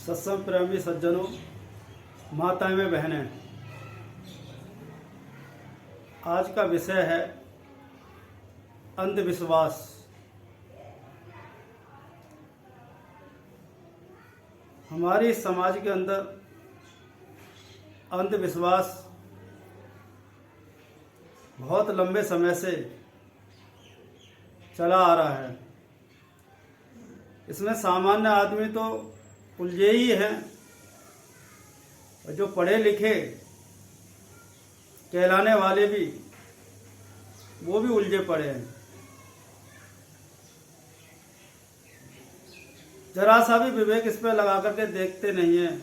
सत्संग प्रेमी सज्जनों, माताएं में बहनें, आज का विषय है अंधविश्वास। हमारे समाज के अंदर अंधविश्वास बहुत लंबे समय से चला आ रहा है। इसमें सामान्य आदमी तो उलझे ही हैं और जो पढ़े लिखे कहलाने वाले भी वो भी उलझे पड़े हैं। जरा सा भी विवेक इस पर लगा करके देखते नहीं हैं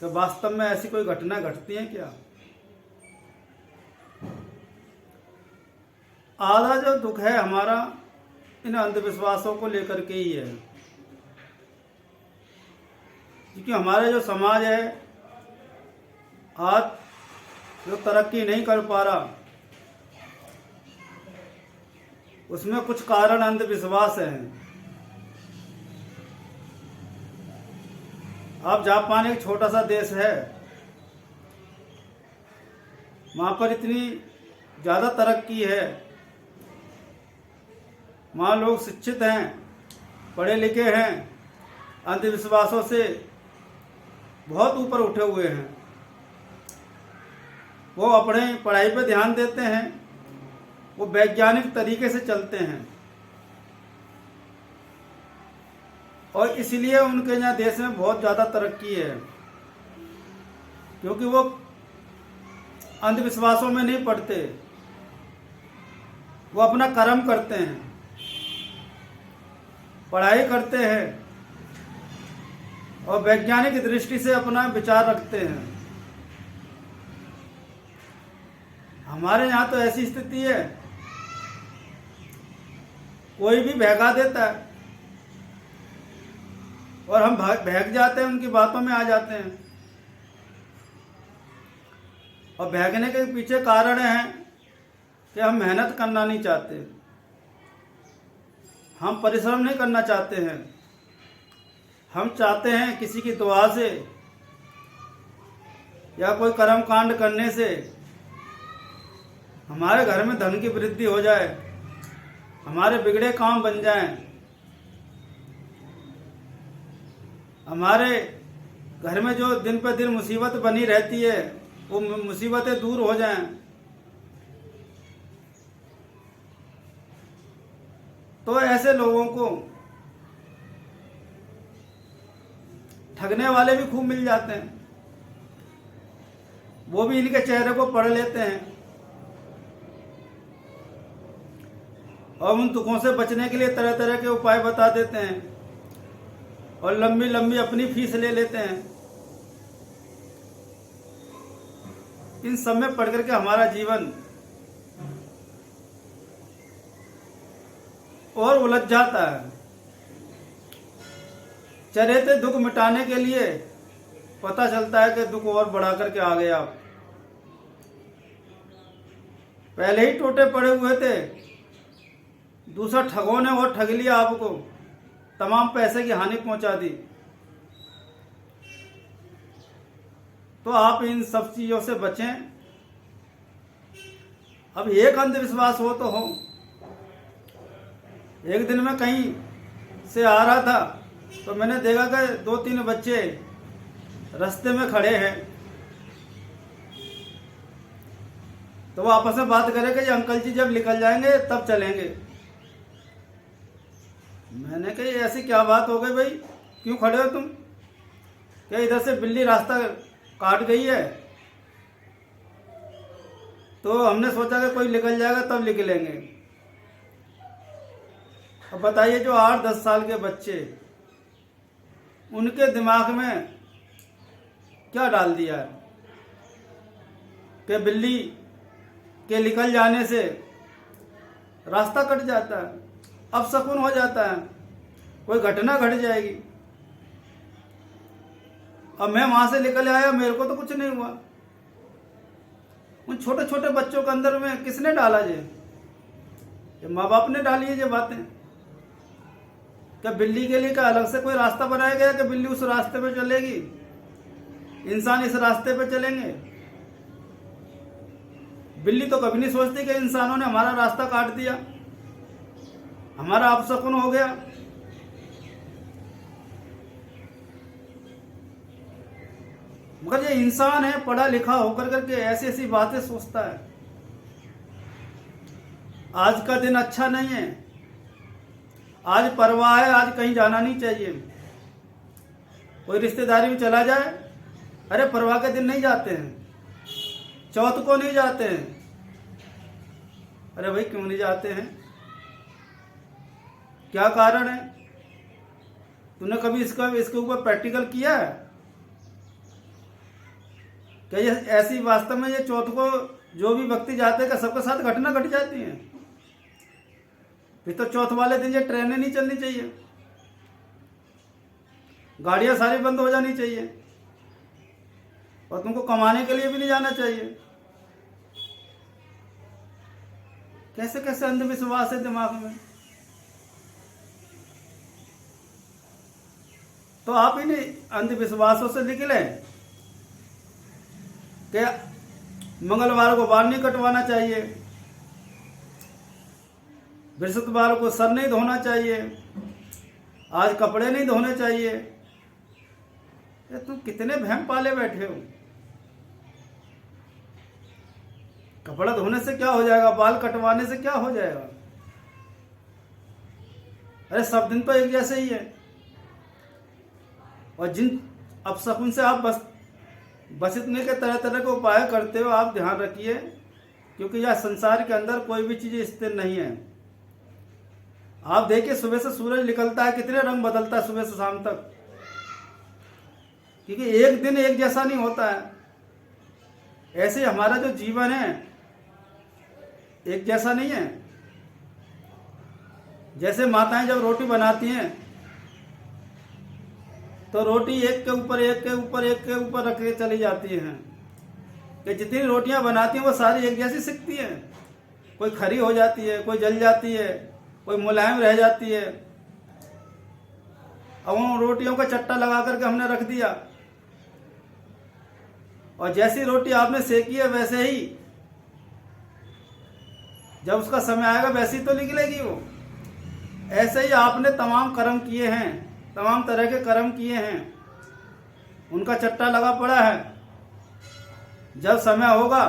तो वास्तव में ऐसी कोई घटना घटती है क्या। आधा जो दुख है हमारा इन अंधविश्वासों को लेकर के ही है, क्योंकि हमारे जो समाज है आज जो तरक्की नहीं कर पा रहा, उसमें कुछ कारण अंधविश्वास हैं। अब जापान एक छोटा सा देश है, वहाँ पर इतनी ज़्यादा तरक्की है, वहाँ लोग शिक्षित हैं, पढ़े लिखे हैं, अंधविश्वासों से बहुत ऊपर उठे हुए हैं। वो अपने पढ़ाई पे ध्यान देते हैं, वो वैज्ञानिक तरीके से चलते हैं और इसलिए उनके यहाँ देश में बहुत ज़्यादा तरक्की है, क्योंकि वो अंधविश्वासों में नहीं पड़ते, वो अपना कर्म करते हैं, पढ़ाई करते हैं और वैज्ञानिक दृष्टि से अपना विचार रखते हैं। हमारे यहाँ तो ऐसी स्थिति है, कोई भी बहका देता है और हम बहक जाते हैं, उनकी बातों में आ जाते हैं। और बहकने के पीछे कारण है कि हम मेहनत करना नहीं चाहते, हम परिश्रम नहीं करना चाहते हैं। हम चाहते हैं किसी की दुआ से या कोई कर्म कांड करने से हमारे घर में धन की वृद्धि हो जाए, हमारे बिगड़े काम बन जाएं, हमारे घर में जो दिन पर दिन मुसीबत बनी रहती है वो मुसीबतें दूर हो जाएं। तो ऐसे लोगों को ठगने वाले भी खूब मिल जाते हैं, वो भी इनके चेहरे को पढ़ लेते हैं और उन दुखों से बचने के लिए तरह तरह के उपाय बता देते हैं और लंबी लंबी अपनी फीस ले लेते हैं। इन सब में पढ़ करके हमारा जीवन और उलझ जाता है। चरित्र दुख मिटाने के लिए पता चलता है कि दुख और बढ़ा करके आ गया। पहले ही टोटे पड़े हुए थे, दूसरा ठगों ने और ठग लिया, आपको तमाम पैसे की हानि पहुंचा दी। तो आप इन सब चीजों से बचें। अब एक अंधविश्वास हो तो हो। एक दिन मैं कहीं से आ रहा था तो मैंने देखा कि 2-3 बच्चे रास्ते में खड़े हैं, तो वो आपस में बात करें कि ये अंकल जी जब निकल जाएंगे तब चलेंगे। मैंने कहा ये ऐसी क्या बात हो गई भाई, क्यों खड़े हो तुम? क्या इधर से बिल्ली रास्ता काट गई है, तो हमने सोचा कि कोई निकल जाएगा तब निकलेंगे। अब बताइए, जो 8-10 साल के बच्चे, उनके दिमाग में क्या डाल दिया है कि बिल्ली के निकल जाने से रास्ता कट जाता है, अब शकुन हो जाता है, कोई घटना घट जाएगी। अब मैं वहां से निकल आया, मेरे को तो कुछ नहीं हुआ। उन छोटे छोटे बच्चों के अंदर में किसने डाला ये माँ बाप ने डाली है ये बातें। क्या बिल्ली के लिए क्या अलग से कोई रास्ता बनाया गया कि बिल्ली उस रास्ते पे चलेगी, इंसान इस रास्ते पे चलेंगे? बिल्ली तो कभी नहीं सोचती कि इंसानों ने हमारा रास्ता काट दिया, हमारा अपशकुन हो गया। मगर ये इंसान है, पढ़ा लिखा होकर करके ऐसी ऐसी बातें सोचता है। आज का दिन अच्छा नहीं है, आज परवाह है, आज कहीं जाना नहीं चाहिए। कोई रिश्तेदारी में चला जाए, अरे परवाह के दिन नहीं जाते हैं, चौथ को नहीं जाते हैं। अरे भाई क्यों नहीं जाते हैं? क्या कारण है? तूने कभी इसके ऊपर प्रैक्टिकल किया है? क्या ये ऐसी वास्तव में ये चौथ को जो भी व्यक्ति जाते हैं क्या सबके साथ घटना घट जाती है? फिर तो चौथ वाले दिन ये ट्रेनें नहीं चलनी चाहिए, गाड़ियां सारी बंद हो जानी चाहिए, और तुमको कमाने के लिए भी नहीं जाना चाहिए। कैसे कैसे अंधविश्वास है दिमाग में। तो आप इन्हीं अंधविश्वासों से निकले कि मंगलवार को बाल नहीं कटवाना चाहिए, बृहस्पतिवार को सर नहीं धोना चाहिए, आज कपड़े नहीं धोने चाहिए। तुम कितने भ्रम पाले बैठे हो। कपड़ा धोने से क्या हो जाएगा, बाल कटवाने से क्या हो जाएगा? अरे सब दिन तो एक जैसे ही है। और जिन अपशकुन से आप बचने के तरह तरह के उपाय करते हो, आप ध्यान रखिए, क्योंकि यह संसार के अंदर कोई भी चीज स्थिर नहीं है। आप देखिए सुबह से सूरज निकलता है, कितने रंग बदलता है सुबह से शाम तक, क्योंकि एक दिन एक जैसा नहीं होता है। ऐसे हमारा जो जीवन है एक जैसा नहीं है। जैसे माताएं जब रोटी बनाती हैं तो रोटी एक के ऊपर एक के ऊपर एक के ऊपर रख के चली जाती हैं, कि जितनी रोटियां बनाती हैं वो सारी एक जैसी सिकती हैं। कोई खरी हो जाती है, कोई जल जाती है, कोई मुलायम रह जाती है। अब उन रोटियों का चट्टा लगा करके हमने रख दिया, और जैसी रोटी आपने सेकी है वैसे ही जब उसका समय आएगा वैसी तो निकलेगी वो। ऐसे ही आपने तमाम कर्म किए हैं, तमाम तरह के कर्म किए हैं, उनका चट्टा लगा पड़ा है। जब समय होगा,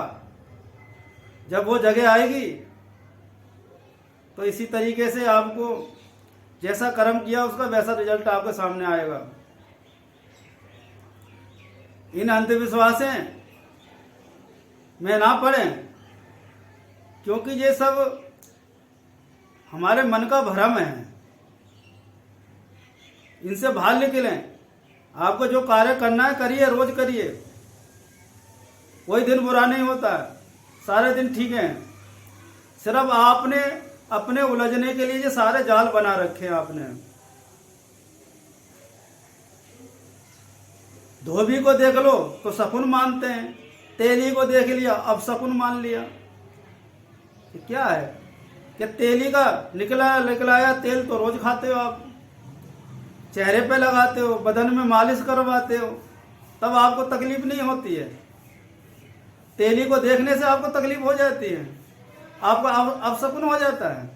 जब वो जगह आएगी, तो इसी तरीके से आपको जैसा कर्म किया उसका वैसा रिजल्ट आपके सामने आएगा। इन अंधविश्वासों में ना पड़े, क्योंकि ये सब हमारे मन का भ्रम है। इनसे बाहर निकलें। आपको जो कार्य करना है करिए, रोज करिए, कोई दिन बुरा नहीं होता है, सारे दिन ठीक हैं। सिर्फ आपने अपने उलझने के लिए ये सारे जाल बना रखे हैं आपने। धोबी को देख लो तो शकुन मानते हैं, तेली को देख लिया अब शकुन मान लिया। ये क्या है कि तेली का निकलाया तेल तो रोज खाते हो आप, चेहरे पे लगाते हो, बदन में मालिश करवाते हो, तब आपको तकलीफ नहीं होती है। तेली को देखने से आपको तकलीफ हो जाती है, आपको अपशकुन हो जाता है।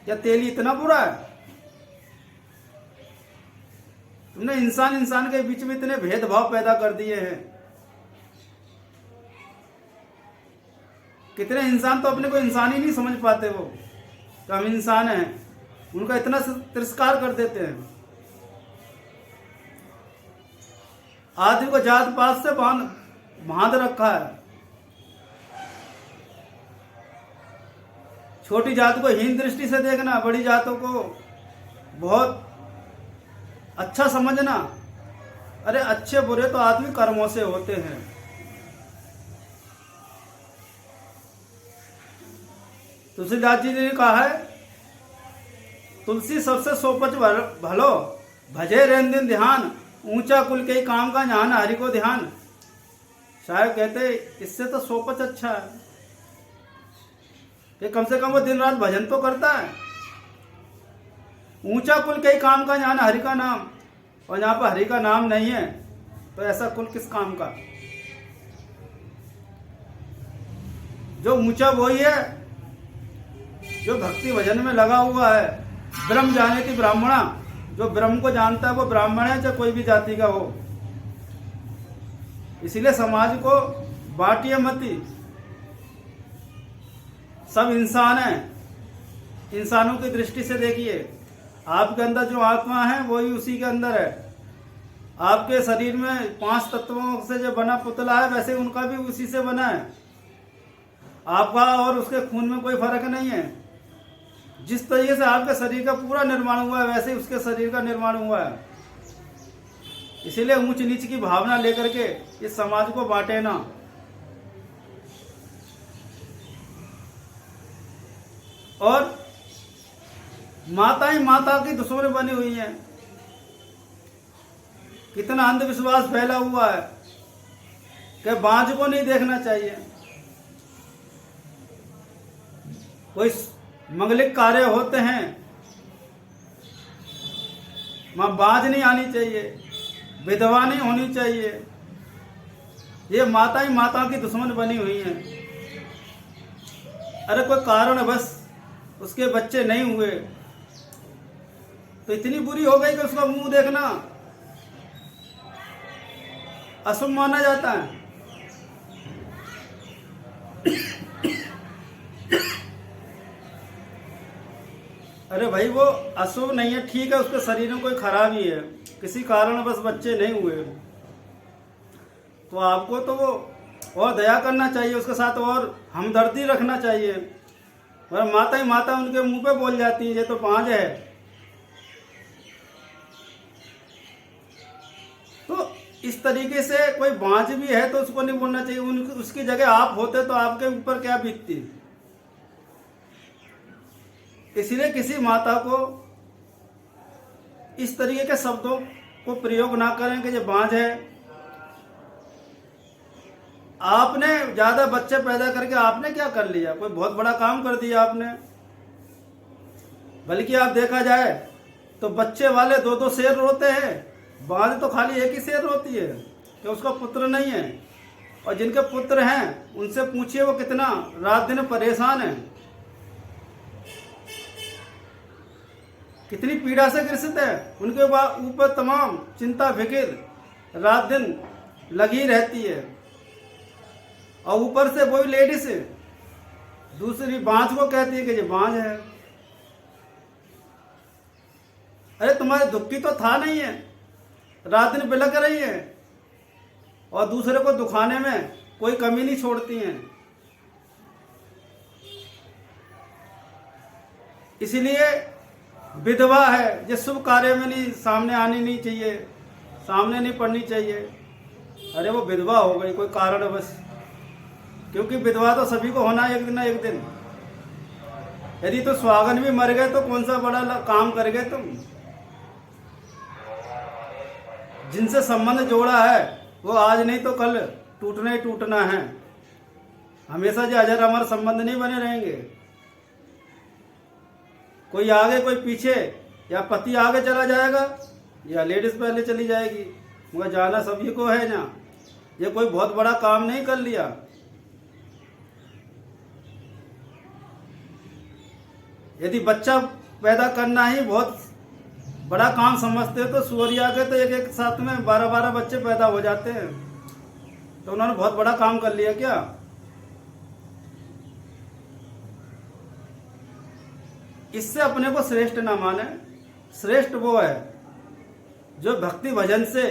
क्या तेली इतना बुरा है? तुमने इंसान के बीच में इतने भेदभाव पैदा कर दिए हैं। कितने इंसान तो अपने को इंसान ही नहीं समझ पाते, वो तो हम इंसान हैं, उनका इतना तिरस्कार कर देते हैं। आदमी को जात पात से बांध रखा है। छोटी जात को हीन दृष्टि से देखना, बड़ी जातों को बहुत अच्छा समझना। अरे अच्छे बुरे तो आदमी कर्मों से होते हैं। तुलसीदास जी ने कहा है, तुलसी सबसे सोपच भलो, भजे रेन दिन ध्यान, ऊंचा कुल के काम का ध्यान, हरि को ध्यान। शायद कहते इससे तो सोपच अच्छा है कि कम से कम वो दिन रात भजन तो करता है। ऊंचा कुल कई काम का, जहाँ हरि का नाम, और जहाँ पर हरि का नाम नहीं है तो ऐसा कुल किस काम का। जो ऊंचा वही है जो भक्ति भजन में लगा हुआ है। ब्रह्म जाने की ब्राह्मणा, जो ब्रह्म को जानता है वो ब्राह्मण है, चाहे कोई भी जाति का हो। इसलिए समाज को बांटिए मती, सब इंसान हैं, इंसानों की दृष्टि से देखिए। आपके अंदर जो आत्मा है वही उसी के अंदर है। आपके शरीर में 5 तत्वों से जो बना पुतला है वैसे उनका भी उसी से बना है। आपका और उसके खून में कोई फर्क नहीं है। जिस तरीके से आपके शरीर का पूरा निर्माण हुआ है वैसे ही उसके शरीर का निर्माण हुआ है। इसीलिए ऊंच नीच की भावना लेकर के इस समाज को बांटे ना। और माता ही माता की दुश्मन बनी हुई है। कितना अंधविश्वास फैला हुआ है कि बांझ को नहीं देखना चाहिए। कोई मंगलिक कार्य होते हैं, वहां बांझ नहीं आनी चाहिए, विधवा नहीं होनी चाहिए। ये माता ही माता की दुश्मन बनी हुई है। अरे कोई कारण बस उसके बच्चे नहीं हुए तो इतनी बुरी हो गई कि उसका मुंह देखना अशुभ माना जाता है। अरे भाई वो अशुभ नहीं है, ठीक है, उसके शरीर में कोई खराबी है, किसी कारण बस बच्चे नहीं हुए तो आपको तो वो और दया करना चाहिए, उसके साथ और हमदर्दी रखना चाहिए। और माता ही माता उनके मुंह पे बोल जाती है ये तो बांझ है। तो इस तरीके से कोई बांझ भी है तो उसको नहीं बोलना चाहिए। उसकी जगह आप होते तो आपके ऊपर क्या बीतती। इसलिए किसी माता को इस तरीके के शब्दों को प्रयोग ना करें कि ये बांझ है। आपने ज्यादा बच्चे पैदा करके आपने क्या कर लिया, कोई बहुत बड़ा काम कर दिया आपने। बल्कि आप देखा जाए तो बच्चे वाले 2-2 शेर रोते हैं, बांझ तो खाली एक ही शेर रोती है कि उसका पुत्र नहीं है। और जिनके पुत्र हैं उनसे पूछिए वो कितना रात दिन परेशान है, कितनी पीड़ा से ग्रसित है। उनके ऊपर तमाम चिंता फिक्र रात दिन लगी रहती है। और ऊपर से वही लेडीज दूसरी बांझ को कहती है कि ये बांझ है। अरे तुम्हारे दुखी तो था नहीं है, रात दिन बिलक रही है और दूसरे को दुखाने में कोई कमी नहीं छोड़ती हैं। इसीलिए विधवा है ये शुभ कार्य में नहीं सामने आनी नहीं चाहिए, सामने नहीं पड़नी चाहिए। अरे वो विधवा हो गई कोई कारण बस, क्योंकि विधवा तो सभी को होना है एक दिन ना एक दिन। यदि तो सुहागन भी मर गए तो कौन सा बड़ा काम कर गए तुम। जिनसे संबंध जोड़ा है वो आज नहीं तो कल टूटना ही टूटना है। हमेशा जो अजर अमर संबंध नहीं बने रहेंगे। कोई आगे कोई पीछे, या पति आगे चला जाएगा या लेडीज पहले चली जाएगी, मगर जाना सभी को है ना। ये कोई बहुत बड़ा काम नहीं कर लिया। यदि बच्चा पैदा करना ही बहुत बड़ा काम समझते हो तो सूर्या के तो एक साथ में 12-12 बच्चे पैदा हो जाते हैं, तो उन्होंने बहुत बड़ा काम कर लिया क्या। इससे अपने को श्रेष्ठ ना माने। श्रेष्ठ वो है जो भक्ति भजन से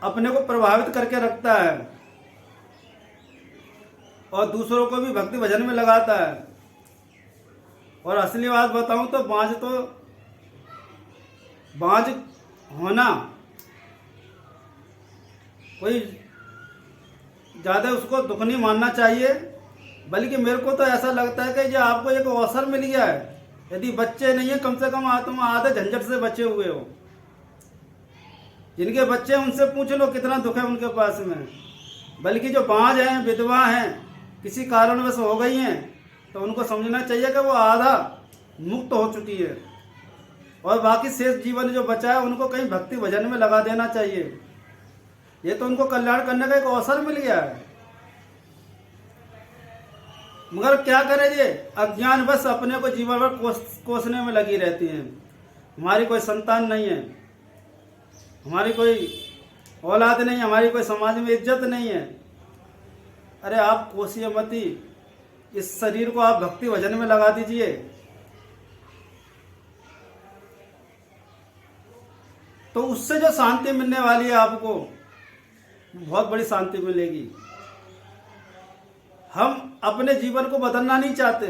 अपने को प्रभावित करके रखता है और दूसरों को भी भक्ति भजन में लगाता है। और असली बात बताऊं तो बांझ होना कोई ज्यादा उसको दुख नहीं मानना चाहिए। बल्कि मेरे को तो ऐसा लगता है कि ये आपको एक अवसर मिल गया है। यदि बच्चे नहीं है कम से कम तुम आधे झंझट से बचे हुए हो। जिनके बच्चे हैं उनसे पूछ लो कितना दुख है उनके पास में। बल्कि जो बांझ हैं, विधवा हैं, किसी कारणवश हो गई हैं, तो उनको समझना चाहिए कि वो आधा मुक्त हो चुकी है और बाकी शेष जीवन जो बचा है उनको कहीं भक्ति भजन में लगा देना चाहिए। ये तो उनको कल्याण करने का एक अवसर मिल गया है। मगर क्या करें, ये अज्ञान बस अपने को जीवन भर कोसने में लगी रहती हैं। हमारी कोई संतान नहीं है, हमारी कोई औलाद नहीं, हमारी कोई समाज में इज्जत नहीं है। अरे आप कोसिए मती, इस शरीर को आप भक्ति भजन में लगा दीजिए, तो उससे जो शांति मिलने वाली है आपको, बहुत बड़ी शांति मिलेगी। हम अपने जीवन को बदलना नहीं चाहते।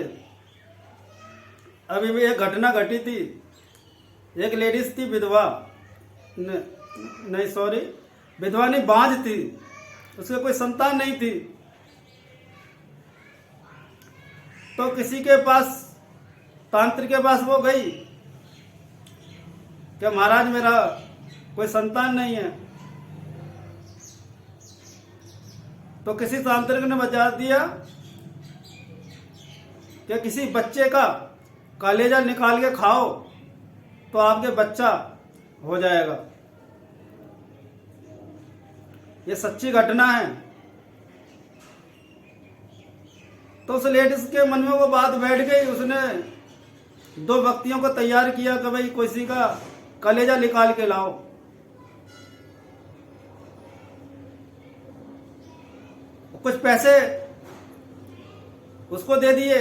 अभी भी एक घटना घटी थी, एक लेडीज थी विधवा, विधवा नहीं, बांझ थी, उसके कोई संतान नहीं थी। तो किसी के पास, तांत्रिक के पास वो गई कि महाराज मेरा कोई संतान नहीं है। तो किसी तांत्रिक ने बता दिया कि किसी बच्चे का कलेजा निकाल के खाओ तो आपके बच्चा हो जाएगा। ये सच्ची घटना है। तो उस लेडीज के मन में वो बात बैठ गई। उसने 2 व्यक्तियों को तैयार किया कि भाई किसी का कलेजा निकाल के लाओ। कुछ पैसे उसको दे दिए,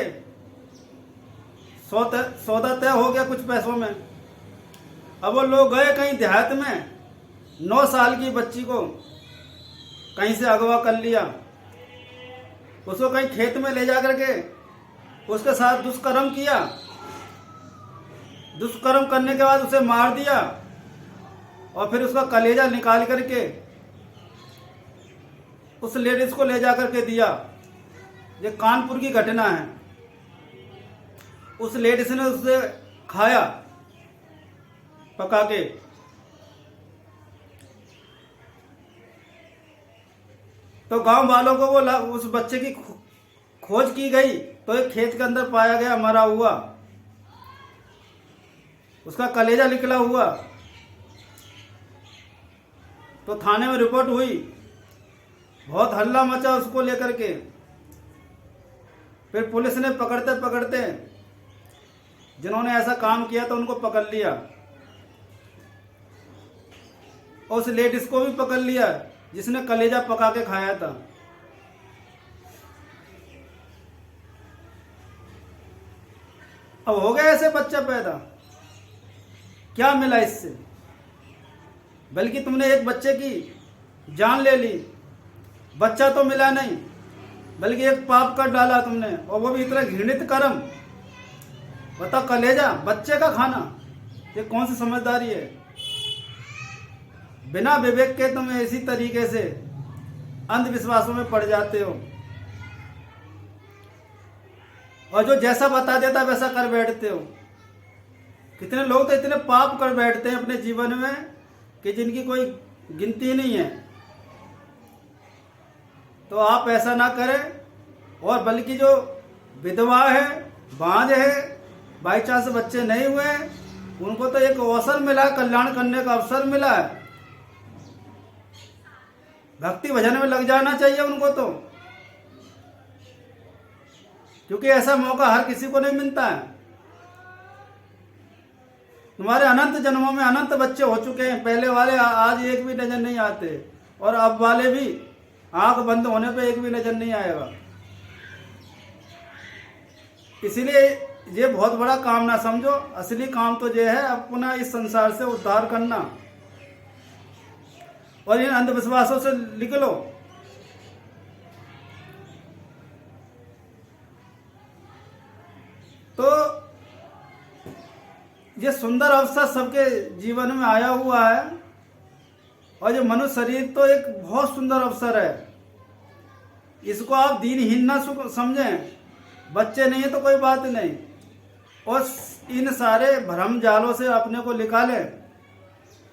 सौदा तय हो गया कुछ पैसों में। अब वो लोग गए कहीं देहात में, 9 साल की बच्ची को कहीं से अगवा कर लिया, उसको कहीं खेत में ले जा करके उसके साथ दुष्कर्म किया। दुष्कर्म करने के बाद उसे मार दिया और फिर उसका कलेजा निकाल करके उस लेडीज को ले जा करके दिया। ये कानपुर की घटना है। उस लेडीज ने उसे खाया पका के। तो गांव वालों को वो उस बच्चे की खोज की गई तो एक खेत के अंदर पाया गया मरा हुआ, उसका कलेजा निकला हुआ। तो थाने में रिपोर्ट हुई, बहुत हल्ला मचा उसको लेकर के। फिर पुलिस ने पकड़ते पकड़ते जिन्होंने ऐसा काम किया तो उनको पकड़ लिया, और उस लेडीज को भी पकड़ लिया जिसने कलेजा पका के खाया था। अब हो गया ऐसे बच्चा पैदा, क्या मिला इससे? बल्कि तुमने एक बच्चे की जान ले ली, बच्चा तो मिला नहीं बल्कि एक पाप कर डाला तुमने, और वो भी इतना घृणित कर्म। बता, कलेजा बच्चे का खाना, ये कौन सी समझदारी है? बिना विवेक के तुम इसी तरीके से अंधविश्वासों में पड़ जाते हो, और जो जैसा बता देता वैसा कर बैठते हो। कितने लोग तो इतने पाप कर बैठते हैं अपने जीवन में कि जिनकी कोई गिनती नहीं है। तो आप ऐसा ना करें, और बल्कि जो विधवा है, बांझ है, बाई चांस बच्चे नहीं हुए, उनको तो एक अवसर मिला है, कल्याण करने का अवसर मिला है। भक्ति भजन में लग जाना चाहिए उनको तो, क्योंकि ऐसा मौका हर किसी को नहीं मिलता है। तुम्हारे अनंत जन्मों में अनंत बच्चे हो चुके हैं, पहले वाले आज एक भी नजर नहीं आते, और अब वाले भी आंख बंद होने पे एक भी नजर नहीं आएगा। इसलिए ये बहुत बड़ा काम ना समझो, असली काम तो ये है अपना इस संसार से उद्धार करना और इन अंधविश्वासों से निकलो। तो ये सुंदर अवसर सबके जीवन में आया हुआ है, और ये मनुष्य शरीर तो एक बहुत सुंदर अवसर है। इसको आप दीनहीन ना समझें। बच्चे नहीं है तो कोई बात नहीं, और इन सारे भ्रम जालों से अपने को निकालें।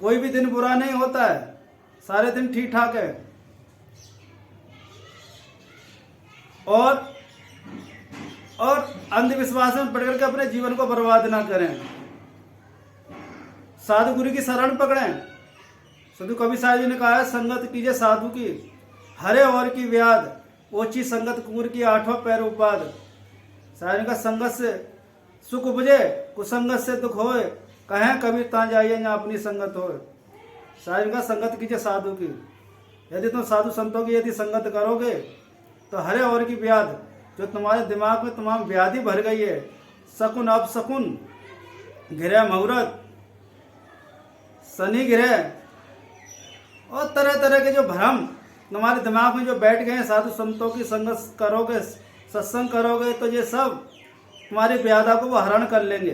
कोई भी दिन बुरा नहीं होता है, सारे दिन ठीक ठाक है। और और अंधविश्वास में पड़ करके अपने जीवन को बर्बाद ना करें। साधु गुरु की शरण पकड़ें। साधु कबीर साहब जी ने कहा है, संगत कीजिए साधु की, हरे और की व्याध, ओछी संगत कुकुर की आठों पैर उपाद। साहब ने कहा, संगत से सुख उपजे, कुसंगत से दुख होए, कहें कबीर ता जाइए ना अपनी संगत होए। साहब ने कहा, संगत कीजिए साधु की। यदि तुम साधु संतों की यदि संगत करोगे तो हरे और की व्याध, जो तुम्हारे दिमाग में तमाम व्याधि भर गई है, शकुन अपशकुन, ग्रह मुहूर्त, शनि ग्रह और तरह तरह के जो भ्रम तुम्हारे दिमाग में जो बैठ गए हैं, साधु संतों की संगत करोगे, सत्संग करोगे तो ये सब तुम्हारी व्याधा को वो हरण कर लेंगे।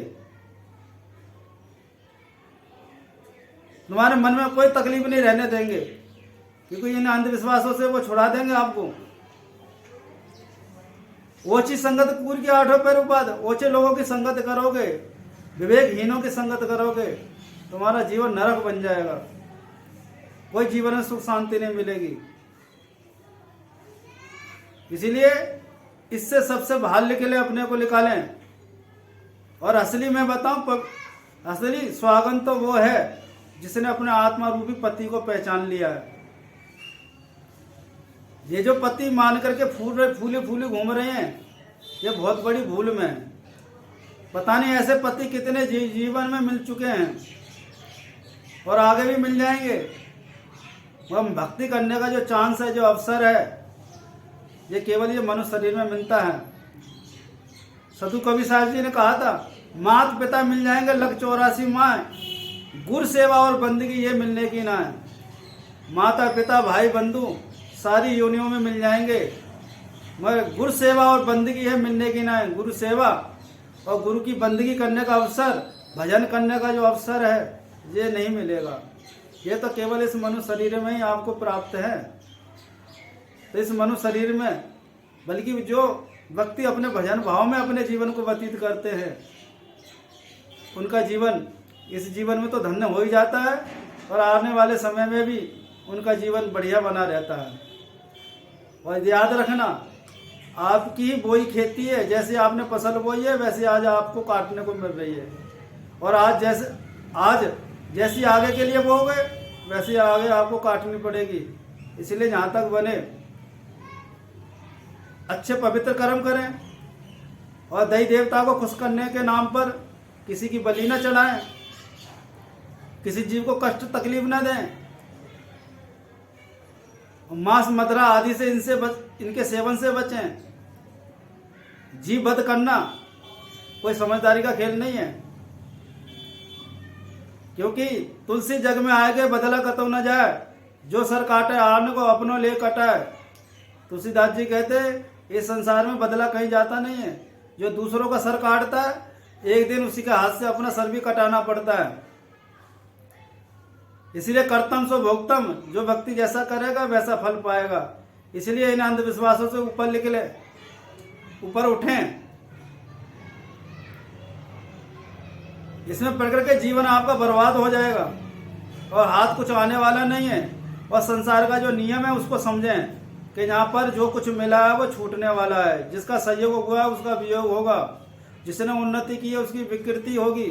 तुम्हारे मन में कोई तकलीफ नहीं रहने देंगे, क्योंकि इन अंधविश्वासों से वो छुड़ा देंगे आपको। ओछी संगत कुकुर की आठों पैर उपाद, ओछे लोगों की संगत करोगे, विवेकहीनों की संगत करोगे, तुम्हारा जीवन नरक बन जाएगा, कोई जीवन में सुख शांति नहीं मिलेगी। इसीलिए इससे सबसे बाहर निकले, अपने को निकालें। और असली में बताऊं, असली स्वागन तो वो है जिसने अपने आत्मा रूपी पति को पहचान लिया है। ये जो पति मान करके फूले फूले घूम रहे हैं, ये बहुत बड़ी भूल में है। पता नहीं ऐसे पति कितने जीवन में मिल चुके हैं और आगे भी मिल जाएंगे। वह भक्ति करने का जो चांस है, जो अवसर है, ये केवल ये मनुष्य शरीर में मिलता है। साधु कबीर साहब जी ने कहा था, माता पिता मिल जाएंगे लग 84 माँ, गुरु सेवा और बंदगी ये मिलने की ना है। माता पिता भाई बंधु सारी योनियों में मिल जाएंगे, मगर गुरु सेवा और बंदगी है मिलने की ना है। गुरु सेवा और गुरु की बंदगी करने का अवसर, भजन करने का जो अवसर है, ये नहीं मिलेगा। ये तो केवल इस मनुष्य शरीर में ही आपको प्राप्त है। तो इस मनुष्य शरीर में, बल्कि जो व्यक्ति अपने भजन भाव में अपने जीवन को व्यतीत करते हैं, उनका जीवन इस जीवन में तो धन्य हो ही जाता है और आने वाले समय में भी उनका जीवन बढ़िया बना रहता है। और याद रखना, आपकी ही बोई खेती है, जैसे आपने फसल बोई है वैसे आज आपको काटने को मिल रही है। और आज जैसी आगे के लिए बोओगे वैसे आगे आपको काटनी पड़ेगी। इसलिए जहाँ तक बने अच्छे पवित्र कर्म करें और दैवी देवता को खुश करने के नाम पर किसी की बलि न चढ़ाएं, किसी जीव को कष्ट तकलीफ न दें, मांस मदिरा आदि से इनके सेवन से बचें। जीव वध करना कोई समझदारी का खेल नहीं है, क्योंकि तुलसी जग में आए गए बदला कतौ न जाए, जो सर काटे आन को अपनों ले कटाए। तुलसीदास जी कहते, इस संसार में बदला कहीं जाता नहीं है। जो दूसरों का सर काटता है एक दिन उसी के हाथ से अपना सर भी कटाना पड़ता है। इसलिए कर्तम सो भोक्तम, जो व्यक्ति जैसा करेगा वैसा फल पाएगा। इसलिए इन अंधविश्वासों से ऊपर निकले, ऊपर उठें। इसमें पड़ करके जीवन आपका बर्बाद हो जाएगा और हाथ कुछ आने वाला नहीं है। और संसार का जो नियम है उसको समझें कि यहाँ पर जो कुछ मिला है वो छूटने वाला है। जिसका संयोग हुआ है उसका वियोग होगा, जिसने उन्नति की है उसकी विकृति होगी।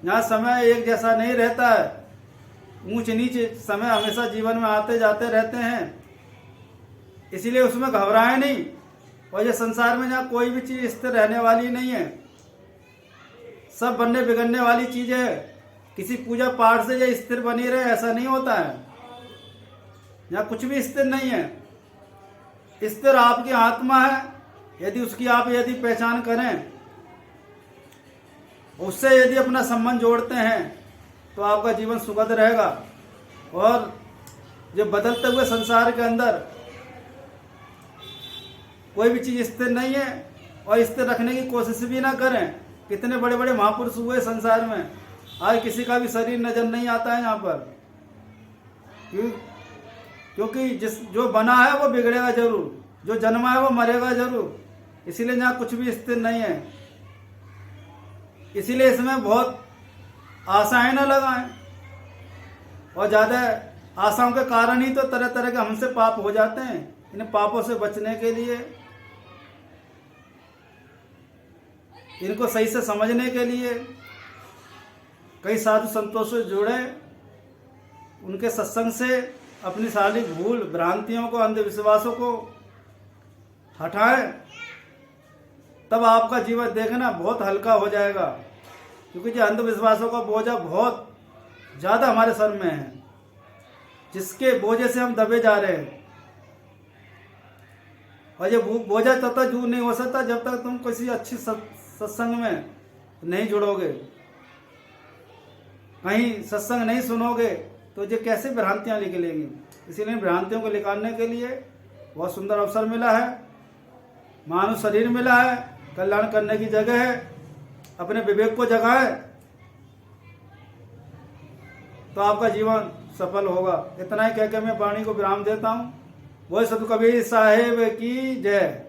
यहाँ समय एक जैसा नहीं रहता है, ऊंच नीच समय हमेशा जीवन में आते जाते रहते हैं। इसीलिए उसमें घबराएं नहीं। और ये संसार में यहाँ कोई भी चीज़ स्थिर रहने वाली नहीं है, सब बनने बिगड़ने वाली चीज़ें है। किसी पूजा पाठ से ये स्थिर बनी रहे ऐसा नहीं होता है। यहाँ कुछ भी स्थिर नहीं है। स्थिर आपकी आत्मा है। यदि उसकी आप यदि पहचान करें, उससे यदि अपना संबंध जोड़ते हैं तो आपका जीवन सुखद रहेगा। और जो बदलते हुए संसार के अंदर कोई भी चीज़ स्थिर नहीं है और स्थिर रखने की कोशिश भी ना करें। कितने बड़े बड़े महापुरुष हुए संसार में, आज किसी का भी शरीर नजर नहीं आता है यहाँ पर। क्योंकि जो बना है वो बिगड़ेगा जरूर, जो जन्मा है वो मरेगा जरूर। इसीलिए यहाँ कुछ भी स्थिर नहीं है। इसीलिए इसमें बहुत आशाएं न लगाएं, और ज़्यादा आशाओं के कारण ही तो तरह तरह के हमसे पाप हो जाते हैं। इन पापों से बचने के लिए इनको सही से समझने के लिए कई साधु संतों से जुड़े, उनके सत्संग से अपनी सारी भूल भ्रांतियों को, अंधविश्वासों को हटाएं, तब आपका जीवन देखना बहुत हल्का हो जाएगा। क्योंकि जो अंधविश्वासों का बोझा बहुत ज़्यादा हमारे सर में है, जिसके बोझे से हम दबे जा रहे हैं। और ये बोझा तब तक दूर नहीं हो सकता जब तक तुम किसी अच्छी सत्संग में नहीं जुड़ोगे, कहीं सत्संग नहीं सुनोगे, तो ये कैसे भ्रांतियाँ निकलेंगी। इसीलिए भ्रांतियों को निकालने के लिए बहुत सुंदर अवसर मिला है, मानव शरीर मिला है, कल्याण करने की जगह है। अपने विवेक को जगाए तो आपका जीवन सफल होगा। इतना ही कहकर मैं वाणी को विराम देता हूँ। बोल सतगुरु कबीर साहिब की जय।